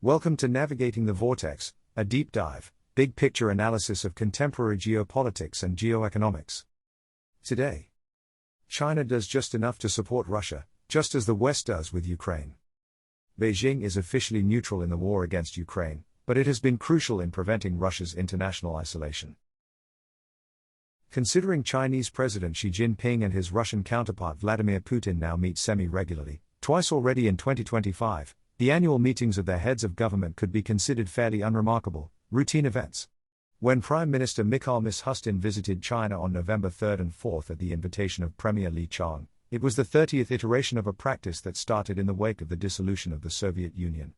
Welcome to Navigating the Vortex, a deep dive, big picture analysis of contemporary geopolitics and geoeconomics. Today, China does just enough to support Russia, just as the West does with Ukraine. Beijing is officially neutral in the war against Ukraine, but it has been crucial in preventing Russia's international isolation. Considering Chinese President Xi Jinping and his Russian counterpart Vladimir Putin now meet semi-regularly, twice already in 2025, the annual meetings of their heads of government could be considered fairly unremarkable, routine events. When Prime Minister Mishustin visited China on November 3 and 4 at the invitation of Premier Li Qiang, it was the 30th iteration of a practice that started in the wake of the dissolution of the Soviet Union.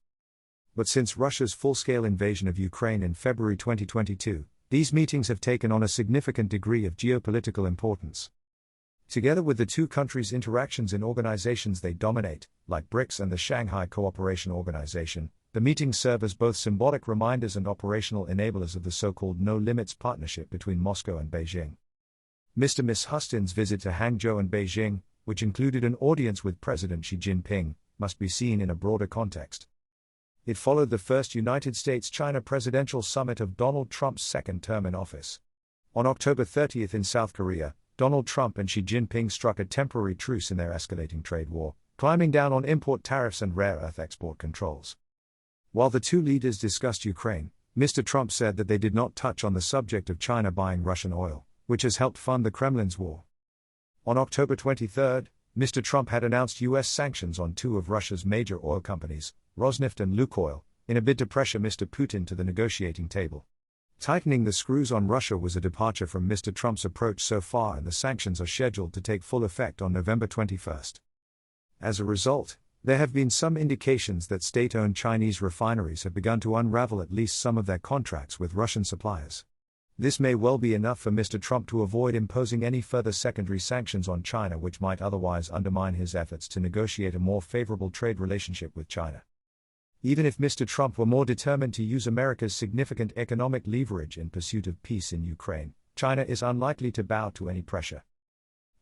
But since Russia's full-scale invasion of Ukraine in February 2022, these meetings have taken on a significant degree of geopolitical importance. Together with the two countries' interactions in organizations they dominate, like BRICS and the Shanghai Cooperation Organization, the meetings serve as both symbolic reminders and operational enablers of the so-called no-limits partnership between Moscow and Beijing. Mr. Mishustin's visit to Hangzhou and Beijing, which included an audience with President Xi Jinping, must be seen in a broader context. It followed the first United States-China presidential summit of Donald Trump's second term in office. On October 30 in South Korea, Donald Trump and Xi Jinping struck a temporary truce in their escalating trade war, climbing down on import tariffs and rare earth export controls. While the two leaders discussed Ukraine, Mr. Trump said that they did not touch on the subject of China buying Russian oil, which has helped fund the Kremlin's war. On October 23, Mr. Trump had announced U.S. sanctions on two of Russia's major oil companies, Rosneft and Lukoil, in a bid to pressure Mr. Putin to the negotiating table. Tightening the screws on Russia was a departure from Mr. Trump's approach so far, and the sanctions are scheduled to take full effect on November 21. As a result, there have been some indications that state-owned Chinese refineries have begun to unravel at least some of their contracts with Russian suppliers. This may well be enough for Mr. Trump to avoid imposing any further secondary sanctions on China, which might otherwise undermine his efforts to negotiate a more favorable trade relationship with China. Even if Mr. Trump were more determined to use America's significant economic leverage in pursuit of peace in Ukraine, China is unlikely to bow to any pressure.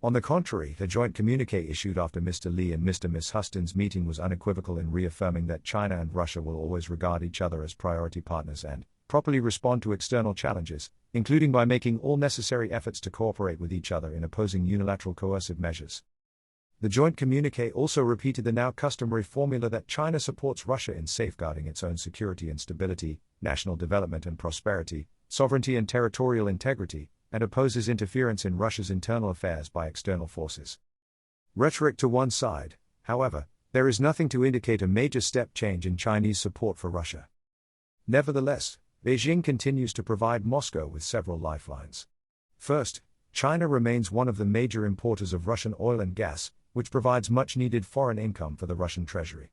On the contrary, the joint communiqué issued after Mr. Li and Mr. Mishustin's meeting was unequivocal in reaffirming that China and Russia will always regard each other as priority partners and properly respond to external challenges, including by making all necessary efforts to cooperate with each other in opposing unilateral coercive measures. The joint communiqué also repeated the now customary formula that China supports Russia in safeguarding its own security and stability, national development and prosperity, sovereignty and territorial integrity, and opposes interference in Russia's internal affairs by external forces. Rhetoric to one side, however, there is nothing to indicate a major step change in Chinese support for Russia. Nevertheless, Beijing continues to provide Moscow with several lifelines. First, China remains one of the major importers of Russian oil and gas, which provides much-needed foreign income for the Russian treasury.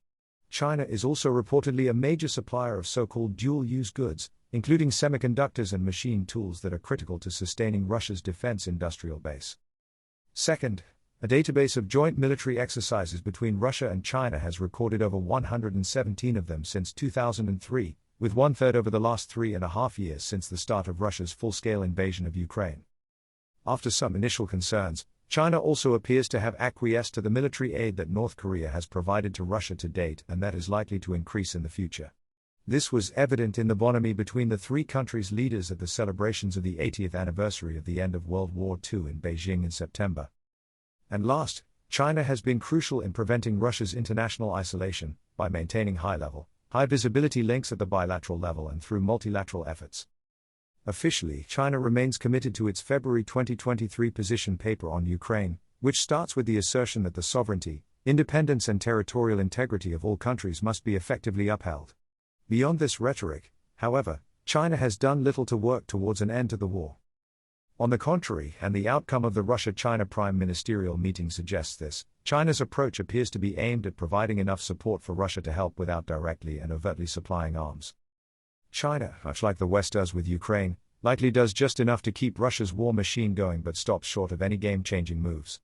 China is also reportedly a major supplier of so-called dual-use goods, including semiconductors and machine tools that are critical to sustaining Russia's defense industrial base. Second, a database of joint military exercises between Russia and China has recorded over 117 of them since 2003, with one-third over the last 3.5 years since the start of Russia's full-scale invasion of Ukraine. After some initial concerns, China also appears to have acquiesced to the military aid that North Korea has provided to Russia to date, and that is likely to increase in the future. This was evident in the bonhomie between the three countries' leaders at the celebrations of the 80th anniversary of the end of World War II in Beijing in September. And last, China has been crucial in preventing Russia's international isolation, by maintaining high-visibility links at the bilateral level and through multilateral efforts. Officially, China remains committed to its February 2023 position paper on Ukraine, which starts with the assertion that the sovereignty, independence and territorial integrity of all countries must be effectively upheld. Beyond this rhetoric, however, China has done little to work towards an end to the war. On the contrary, and the outcome of the Russia-China Prime Ministerial meeting suggests this, China's approach appears to be aimed at providing enough support for Russia to help without directly and overtly supplying arms. China, much like the West does with Ukraine, likely does just enough to keep Russia's war machine going but stops short of any game-changing moves.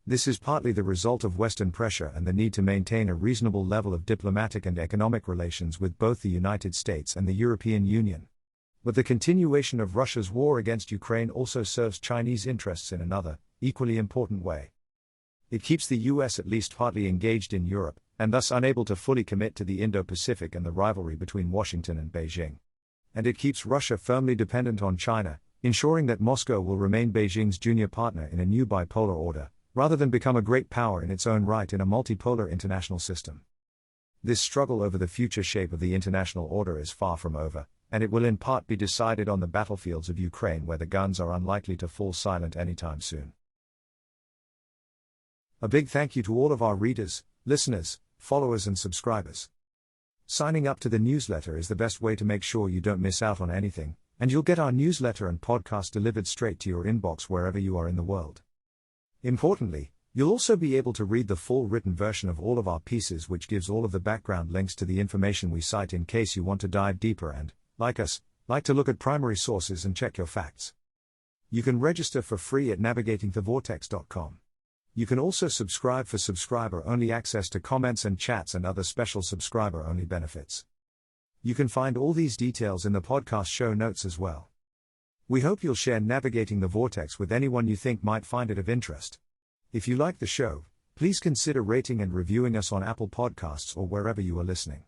This is partly the result of Western pressure and the need to maintain a reasonable level of diplomatic and economic relations with both the United States and the European Union. But the continuation of Russia's war against Ukraine also serves Chinese interests in another, equally important way. It keeps the US at least partly engaged in Europe, and thus unable to fully commit to the Indo-Pacific and the rivalry between Washington and Beijing. And it keeps Russia firmly dependent on China, ensuring that Moscow will remain Beijing's junior partner in a new bipolar order, rather than become a great power in its own right in a multipolar international system. This struggle over the future shape of the international order is far from over, and it will in part be decided on the battlefields of Ukraine, where the guns are unlikely to fall silent anytime soon. A big thank you to all of our readers, listeners, followers and subscribers. Signing up to the newsletter is the best way to make sure you don't miss out on anything, and you'll get our newsletter and podcast delivered straight to your inbox wherever you are in the world. Importantly, you'll also be able to read the full written version of all of our pieces, which gives all of the background links to the information we cite in case you want to dive deeper and, like us, like to look at primary sources and check your facts. You can register for free at navigatingthevortex.com. You can also subscribe for subscriber-only access to comments and chats and other special subscriber-only benefits. You can find all these details in the podcast show notes as well. We hope you'll share Navigating the Vortex with anyone you think might find it of interest. If you like the show, please consider rating and reviewing us on Apple Podcasts or wherever you are listening.